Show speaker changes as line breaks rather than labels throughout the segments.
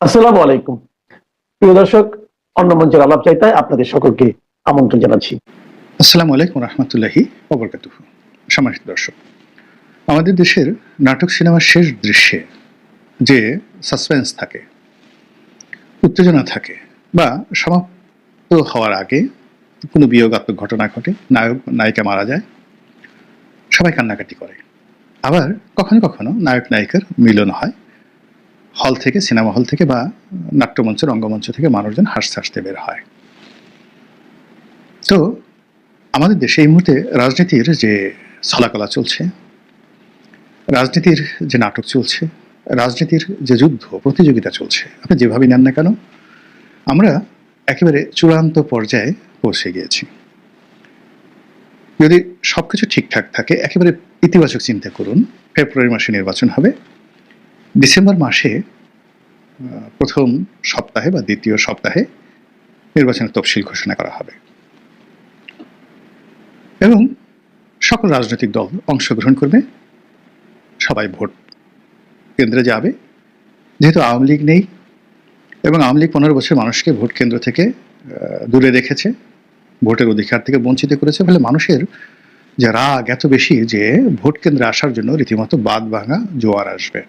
আসসালামু আলাইকুম। প্রিয় দর্শক, অন্য মঞ্চের আলাপ চাইতায় আপনাদের সকলকে আমন্ত্রণ জানাচ্ছি।
আসসালামু আলাইকুম রহমতুল্লাহি ওবরকাতুহু। সম্মানিত দর্শক, আমাদের দেশের নাটক সিনেমার শেষ দৃশ্যে যে সাসপেন্স থাকে, উত্তেজনা থাকে, বা সমাপ্ত হওয়ার আগে কোনো বিয়োগাত্মক ঘটনা ঘটে, নায়ক নায়িকা মারা যায়, সবাই কান্নাকাটি করে। আবার কখনো কখনো নায়ক নায়িকার মিলন হয়, হল থেকে, সিনেমা হল থেকে বা নাট্যমঞ্চ রঙ্গমঞ্চ থেকে মানুষজন হাসতে হাসতে বের হয়। তো আমাদের দেশে এই মুহূর্তে রাজনীতির যে ছলাকলা চলছে, রাজনীতির যে নাটক চলছে, রাজনীতির যে যুদ্ধ প্রতিযোগিতা চলছে, আপনি যেভাবে নেন না কেন, আমরা একেবারে চূড়ান্ত পর্যায়ে পৌঁছে গিয়েছি। যদি সবকিছু ঠিকঠাক থাকে, একেবারে ইতিবাচক চিন্তা করুন, ফেব্রুয়ারি মাসে নির্বাচন হবে, ডিসেম্বর মাসে প্রথম সপ্তাহে বা দ্বিতীয় সপ্তাহে নির্বাচনের তফসিল ঘোষণা করা হবে এবং সকল রাজনৈতিক দল অংশগ্রহণ করবে, সবাই ভোট কেন্দ্রে যাবে। যেহেতু আওয়ামী লীগ নেই এবং আওয়ামী লীগ 15 বছর মানুষকে ভোট কেন্দ্র থেকে দূরে রেখেছে, ভোটের অধিকার থেকে বঞ্চিত করেছে, ফলে মানুষের যে রাগ এত বেশি যে ভোট কেন্দ্রে আসার জন্য রীতিমতো বাদ ভাঙা জোয়ার আসবে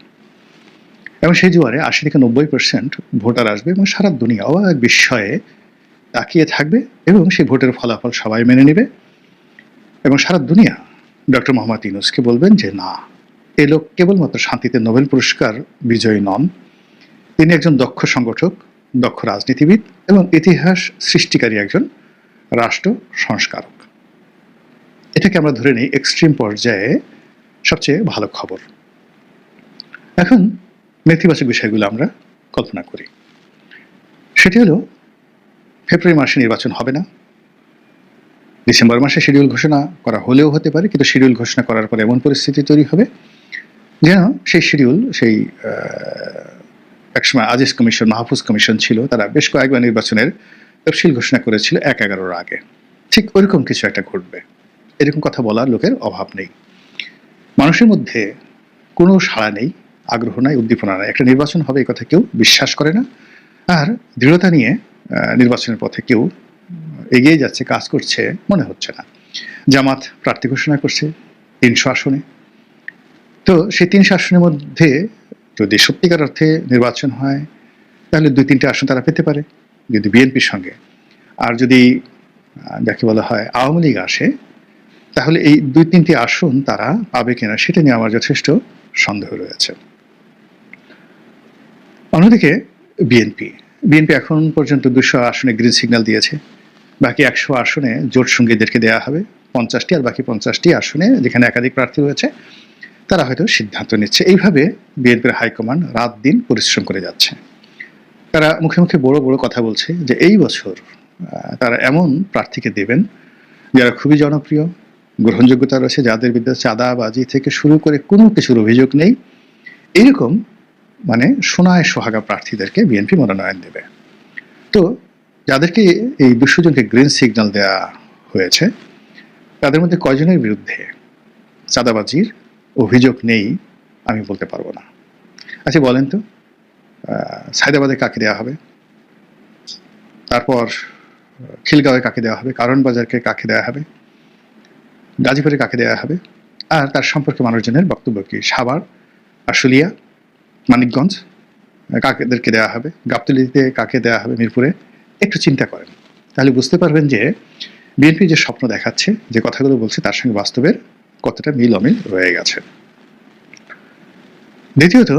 এবং সেই জোয়ারে 80 থেকে 90% ভোটার আসবে এবং সারা দুনিয়া অবাক বিস্ময়ে তাকিয়ে থাকবে এবং সেই ভোটের ফলাফল সবাই মেনে নেবে এবং সারা দুনিয়া ডক্টর মোহাম্মদ ইউনূসকে বলবেন যে না, এ লোক কেবলমাত্র শান্তিতে নোবেল পুরস্কার বিজয়ী নন, তিনি একজন দক্ষ সংগঠক, দক্ষ রাজনীতিবিদ এবং ইতিহাস সৃষ্টিকারী একজন রাষ্ট্র সংস্কারক। এটাকে আমরা ধরে নিই এক্সট্রিম পর্যায়ে সবচেয়ে ভালো খবর। এখন নেতিবাচক বিষয়গুলো আমরা কল্পনা করি। সেটি হলো, ফেব্রুয়ারি মাসে নির্বাচন হবে না, ডিসেম্বর মাসে শিডিউল ঘোষণা করা হলেও হতে পারে, কিন্তু শিডিউল ঘোষণা করার পর এমন পরিস্থিতি তৈরি হবে যেন সেই শিডিউল, সেই একসময় আজিজ কমিশন, মাহফুজ কমিশন ছিল, তারা বেশ কয়েকবার নির্বাচনের তফসিল ঘোষণা করেছিল 1/11 আগে, ঠিক ওইরকম কিছু একটা ঘটবে। এরকম কথা বলার লোকের অভাব নেই, মানুষের মধ্যে কোনো সাড়া নেই, আগ্রহ নাই, উদ্দীপনা নাই। একটা নির্বাচন হবে এই কথা কেউ বিশ্বাস করে না, আর দৃঢ়তা নিয়ে নির্বাচনের পথে কেউ এগিয়ে যাচ্ছে, কাজ করছে মনে হচ্ছে না। জামাত প্রার্থী ঘোষণা করছে 300 আসনে। তো সেই 300 আসনের মধ্যে যদি সত্যিকার অর্থে নির্বাচন হয়, তাহলে 2-3টে আসন তারা পেতে পারে যদি বিএনপির সঙ্গে। আর যদি যাকে বলা হয় আওয়ামী লীগ আসে, তাহলে এই 2-3টি আসন তারা পাবে কিনা সেটা নিয়ে আমার যথেষ্ট সন্দেহ রয়েছে। অন্যদিকে বিএনপি এখন পর্যন্ত 200 আসনে গ্রিন সিগন্যাল দিয়েছে, বাকি 100 আসনে জোট সঙ্গীদেরকে দেওয়া হবে 50টি, আর বাকি 50টি আসনে যেখানে একাধিক প্রার্থী রয়েছে তারা হয়তো সিদ্ধান্ত নিচ্ছে। এইভাবে বিএনপির হাইকমান্ড রাত দিন পরিশ্রম করে যাচ্ছে। তারা মুখে মুখে বড় বড় কথা বলছে যে এই বছর তারা এমন প্রার্থীকে দেবেন যারা খুবই জনপ্রিয়, গ্রহণযোগ্যতা রয়েছে, যাদের বিরুদ্ধে চাঁদাবাজি থেকে শুরু করে কোনো কিছুর অভিযোগ নেই, এরকম মানে সোনায় সোহাগা প্রার্থীদেরকে বিএনপি মনোনয়ন দেবে। তো যাদেরকে এই 200 জনকে গ্রিন সিগন্যাল দেওয়া হয়েছে, তাদের মধ্যে কয়জনের বিরুদ্ধে চাঁদাবাজির অভিযোগ নেই আমি বলতে পারবো না। আচ্ছা বলেন তো, সায়দাবাদে কাকে দেওয়া হবে, তারপর খিলগাঁওয়ে কাকে দেওয়া হবে, কারণ বাজারকে কাকে দেওয়া হবে, গাজীপুরে কাকে দেওয়া হবে, আর তার সম্পর্কে মানুষজনের বক্তব্য কি? সাভার, আশুলিয়া, মানিকগঞ্জ কাকেদেরকে দেওয়া হবে, গাবতলীতে কাকে দেওয়া হবে, মিরপুরে? একটু চিন্তা করেন, তাহলে বুঝতে পারবেন যে বিএনপি যে স্বপ্ন দেখাচ্ছে, যে কথাগুলো বলছে, তার সঙ্গে বাস্তবের কতটা মিল অমিল রয়ে গেছে। দ্বিতীয়ত,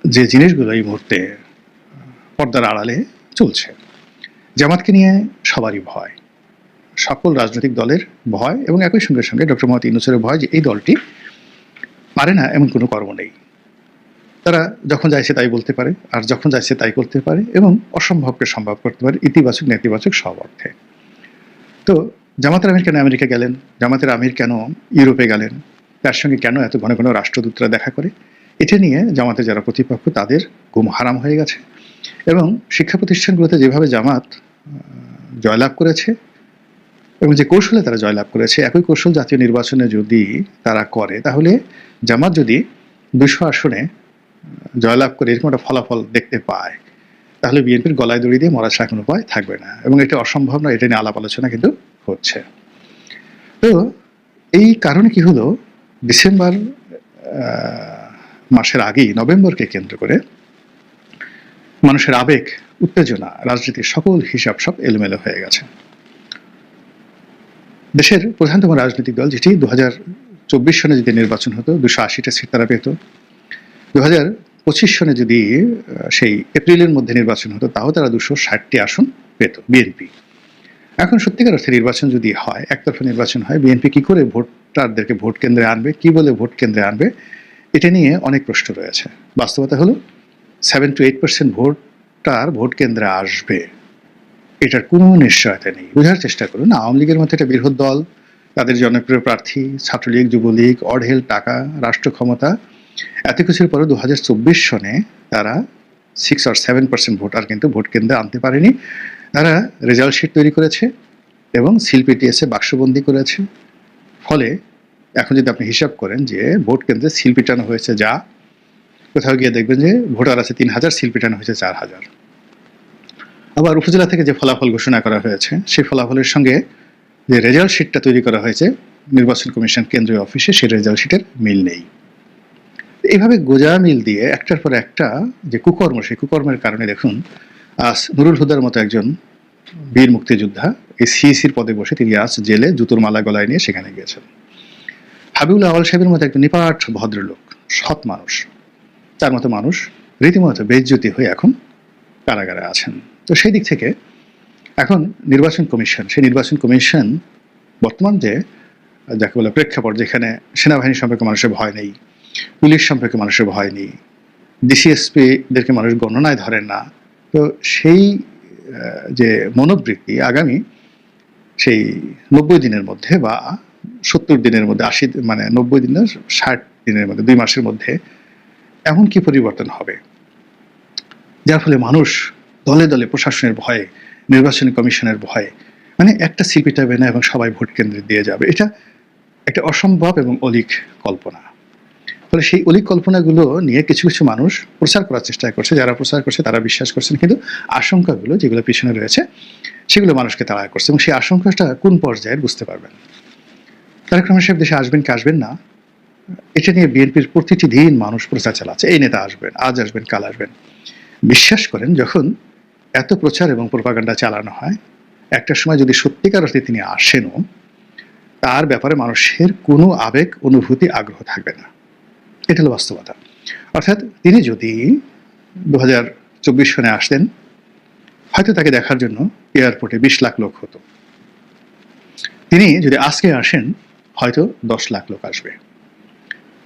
যে জিনিসগুলো এই মুহূর্তে পর্দার আড়ালে চলছে, জামাতকে নিয়ে সবারই ভয়, সকল রাজনৈতিক দলের ভয় এবং একই সঙ্গে সঙ্গে ডক্টর মোহাম্মদ ইউনূসের ভয় যে এই দলটি পারে না এমন কোনো কর্ম নেই। তারা যখন চাইছে তাই বলতে পারে, আর যখন চাইছে তাই করতে পারে এবং অসম্ভবকে সম্ভব করতে পারে, ইতিবাচক নেতিবাচক সব অর্থে। তো জামাতের আমির কেন আমেরিকা গেলেন, জামাতের আমির কেন ইউরোপে গেলেন, তার সঙ্গে কেন এত ঘন ঘন রাষ্ট্রদূতরা দেখা করে, এটা নিয়ে জামাতের যারা প্রতিপক্ষ তাদের ঘুম হারাম হয়ে গেছে। এবং শিক্ষা প্রতিষ্ঠানগুলোতে যেভাবে জামাত জয়লাভ করেছে এবং যে কৌশলে তারা জয়লাভ করেছে, একই কৌশল জাতীয় নির্বাচনে যদি তারা করে, তাহলে জামাত যদি 200 আসনে জয়লাভ করে এরকম একটা ফলাফল দেখতে পায়, তাহলে বিএনপির গলায় দড়ি দিয়ে মরা ছাড়া কোনো উপায় থাকবে না, এবং এটা অসম্ভব না, এটা নিয়ে আলাপ আলোচনা কিন্তু হচ্ছে। তো এই কারণে কি হলো, ডিসেম্বর মাসের আগেই নভেম্বরকে কেন্দ্র করে মানুষের আবেগ, উত্তেজনা, রাজনীতির সকল হিসাব সব এলোমেলো হয়ে গেছে। দেশের প্রধানতম রাজনৈতিক দল, যেটি 2024 সনে যদি নির্বাচন হতো 280টা সিট তারা পেত, 2025 সনে যদি সেই এপ্রিলের মধ্যে নির্বাচন হতো তাও তারা 260টি আসন পেত বিএনপি। এখন সত্যিকার অর্থে নির্বাচন যদি হয়, একতরফা নির্বাচন হয়, বিএনপি কি করে ভোটারদেরকে ভোট কেন্দ্রে আনবে, কি বলে ভোট কেন্দ্রে আনবে, এটা নিয়ে অনেক প্রশ্ন রয়েছে। বাস্তবতা হলো 7 to 8% ভোটার ভোট কেন্দ্রে আসবে, এটার কোনো নিশ্চয়তা নেই। বোঝার চেষ্টা করুন, আওয়ামী লীগের মতো একটা বৃহৎ দল, তাদের জনপ্রিয় প্রার্থী, ছাত্রলীগ, যুবলীগ, অঢেল টাকা, রাষ্ট্র ক্ষমতা, এত কিছুর পরে 2024 সনে তারা 6 or 7% ভোটার কিন্তু ভোট কেন্দ্রে আনতে পারেনি। তারা রেজাল্ট শিট তৈরি করেছে এবং সিল পিটিএসে বাক্সবন্দি করেছে। ফলে এখন যদি আপনি হিসাব করেন যে ভোট কেন্দ্রে সিল পিটানো হয়েছে, যা কোথাও গিয়ে দেখবেন যে ভোটার আছে 3000, সিল পিটানো হয়েছে 4000। আবার উপজেলা থেকে যে ফলাফল ঘোষণা করা হয়েছে, সেই ফলাফলের সঙ্গে যে রেজাল্ট শিটটা তৈরি করা হয়েছে নির্বাচন কমিশন কেন্দ্রীয় অফিসে, সেই রেজাল্ট শিটের মিল নেই। এইভাবে গোজা মিল দিয়ে একটার পর একটা যে কুকর্ম, সেই কুকর্মের কারণে দেখুন আজ নুরুল হুদার মতো একজন বীর মুক্তিযোদ্ধা এই সিইসির পদে বসে তিনি আজ জেলে জুতোর মালা গলায় নিয়ে সেখানে গিয়েছেন। হাবিবুল আওয়াল সাহেবের মতো একজন নিপাট ভদ্রলোক, সৎ মানুষ, তার মতো মানুষ রীতিমতো বেইজ্জতি হয়ে এখন কারাগারে আছেন। তো সেই দিক থেকে এখন নির্বাচন কমিশন, সেই নির্বাচন কমিশন বর্তমান যে যাকে বলে প্রেক্ষাপট, যেখানে সেনাবাহিনী সম্পর্কে মানুষের ভয় নেই, পুলিশ সম্পর্কে মানুষের ভয় নেই, ডিসিএসপিদেরকে মানুষ গণনায় ধরেন না, তো সেই যে মনোবৃত্তি আগামী সেই 90 দিনের মধ্যে বা 70 দিনের মধ্যে, 80 মানে 90 দিন না 60 দিনের মধ্যে, 2 মাসের মধ্যে এমন কি পরিবর্তন হবে যার ফলে মানুষ দলে দলে প্রশাসনের ভয়ে, নির্বাচন কমিশনের ভয়ে মানে একটা সিল পিটাবে না এবং সবাই ভোট কেন্দ্রে দিয়ে যাবে, এটা একটা অসম্ভব এবং অলীক কল্পনা। ফলে সেই অলীক কল্পনাগুলো নিয়ে কিছু কিছু মানুষ প্রচার করার চেষ্টা করছে, যারা প্রচার করছে তারা বিশ্বাস করছেন, কিন্তু আশঙ্কাগুলো যেগুলো পিছনে রয়েছে সেগুলো মানুষকে তাড়া করছে, এবং সেই আশঙ্কাটা কোন পর্যায়ের বুঝতে পারবেন। তারেক রহমান সাহেব দেশে আসবেন কি আসবেন না, এটা নিয়ে বিএনপির প্রতিটি দিন মানুষ প্রচার চালাচ্ছে, এই নেতা আসবেন, আজ আসবেন, কাল আসবেন। বিশ্বাস করেন, যখন এত প্রচার এবং প্রোপাগান্ডা চালানো হয়, একটা সময় যদি সত্যিকার অর্থে তিনি আসেনও, তার ব্যাপারে মানুষের কোনো আবেগ, অনুভূতি, আগ্রহ থাকবে না। এটা হলো বাস্তবতা। অর্থাৎ তিনি যদি 2024 সনে আসতেন, হয়তো তাকে দেখার জন্য এয়ারপোর্টে 20 লাখ লোক হতো। তিনি যদি আজকে আসেন, হয়তো 10 লাখ লোক আসবে।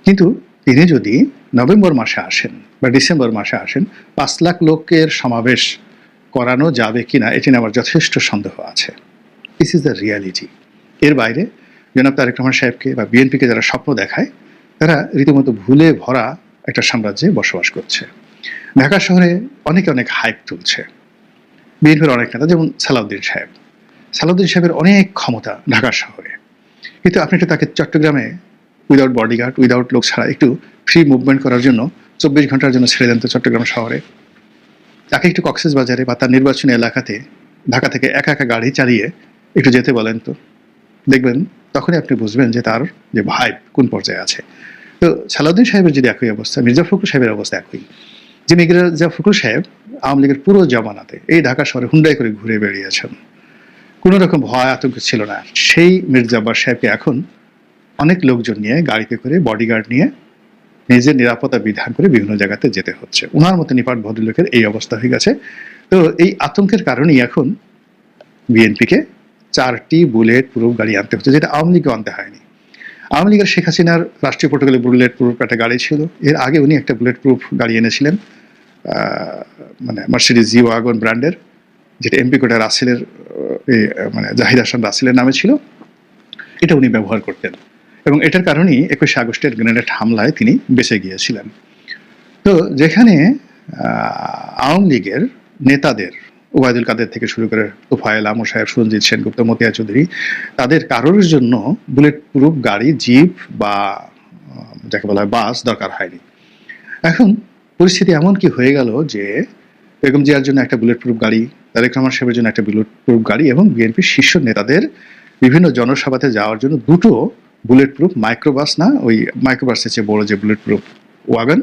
কিন্তু তিনি যদি নভেম্বর মাসে আসেন বা ডিসেম্বর মাসে আসেন, 5 লাখ লোকের সমাবেশ করানো যাবে কিনা এটি নিয়ে আমার যথেষ্ট সন্দেহ আছে। This is the reality. এর বাইরে জনাব তারেক রহমান সাহেবকে বা বিএনপিকে যারা স্বপ্ন দেখায়, তারা রীতিমতো ভুলে ভরা একটা সাম্রাজ্যে বসবাস করছে। ঢাকা শহরে অনেকে অনেক হাইপ তুলছে, বিএনপির অনেক নেতা, যেমন সালাউদ্দিন সাহেব। সালাউদ্দিন সাহেবের অনেক ক্ষমতা ঢাকা শহরে, কিন্তু আপনি একটু তাকে চট্টগ্রামে উইদাউট বডিগার্ড, উইদাউট লোক ছাড়া একটু ফ্রি মুভমেন্ট করার জন্য 24 ঘন্টার জন্য ছেড়ে দেন তো চট্টগ্রাম শহরে। তাকে একটু কক্সবাজারে বা তার নির্বাচনী এলাকাতে ঢাকা থেকে একা একা গাড়ি চালিয়ে একটু যেতে বলেন তো, দেখবেন তখনই আপনি বুঝবেন যে তার যে ভাইব কোন পর্যায়ে আছে। তো সালাউদ্দিন সাহেবের যদি একই অবস্থা, মির্জা ফখরুল সাহেবের অবস্থা একই। যে মির্জা ফখরুল সাহেব আওয়ামী লীগের পুরো জমানাতে এই ঢাকা শহরে হুন্ডাই করে ঘুরে বেরিয়েছেন, কোনো রকম ভয় আতঙ্ক ছিল না। সেই মির্জা আব্বাস সাহেবকে এখন অনেক লোকজন নিয়ে গাড়িতে করে, বডিগার্ড নিয়ে, নিজের নিরাপত্তা বিধান করে বিভিন্ন জায়গাতে যেতে হচ্ছে। ওনার মতো নিপাট ভদ্রলোকের এই অবস্থা হয়ে গেছে। তো এই আতঙ্কের কারণেই এখন বিএনপিকে 4টি বুলেট প্রুফ গাড়ি আনতে হচ্ছে, যেটা আওয়ামী লীগকে আনতে হয়নি। আওয়ামী লীগের শেখ হাসিনার রাষ্ট্রীয় প্রোটোকলে বুলেট প্রুফ একটা গাড়ি ছিল, এর আগে উনি একটা বুলেট প্রুফ গাড়ি এনেছিলেন, মানে মার্সিডিজ জি ওয়াগন ব্র্যান্ডের, যেটা এমপি কোটা রাসেলের মানে জাহিদ হাসান রাসেলের নামে ছিল। এটা উনি ব্যবহার করতেন, এবং এটার কারণেই 21 আগস্টের গ্রেনেড হামলায় তিনি বেঁচে গিয়েছিলেন। তো যেখানে আওয়ামী লীগের নেতাদের, ওবায়দুল কাদের থেকে শুরু করে তোফায়েল, আমর সাহেব, সঞ্জিত সেনগুপ্ত, মতিয়া চৌধুরী, তাদের কারোর জন্য বুলেট প্রুফ গাড়ি, জিপ বা যাকে বলা হয় বাস দরকার হয়নি। এখন পরিস্থিতি এমন কি হয়ে গেল যে বেগম জিয়ার জন্য একটা বুলেট প্রুফ গাড়ি, তারেক রহমান সাহেবের জন্য একটা বুলেট প্রুফ গাড়ি এবং বিএনপির শীর্ষ নেতাদের বিভিন্ন জনসভাতে যাওয়ার জন্য দুটো বুলেট প্রুফ মাইক্রোবাস, না ওই মাইক্রোবাসের চেয়ে বড় যে বুলেট প্রুফ ওয়াগন,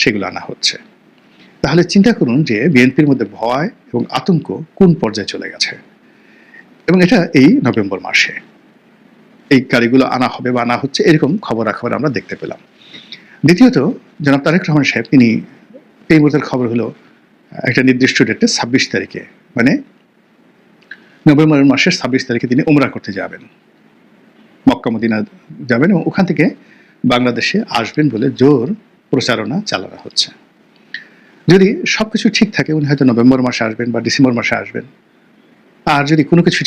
সেগুলো আনা হচ্ছে। তাহলে চিন্তা করুন যে বিএনপির মধ্যে ভয় এবং আতঙ্ক কোন পর্যায়ে চলে গেছে। এবং এটা এই নভেম্বর মাসে এই গাড়িগুলো আনা হবে বা আনা হচ্ছে, এরকম খবরাখবর আমরা দেখতে পেলাম। দ্বিতীয়ত, জনাব তারেক রহমান সাহেব তিনি এই মুহূর্তের খবর হলো একটা নির্দিষ্ট ডেটে 26 তারিখে, মানে নভেম্বর মাসের 26 তারিখে তিনি উমরা করতে যাবেন, মক্কা মদিনা যাবেন এবং ওখান থেকে বাংলাদেশে আসবেন বলে জোর প্রচারণা চালানো হচ্ছে। যদি সবকিছু ঠিক থাকে উনি হয়তো নভেম্বর মাসে আসবেন বা ডিসেম্বর মাসে আসবেন। আর যদি কোনো কিছু ঠিক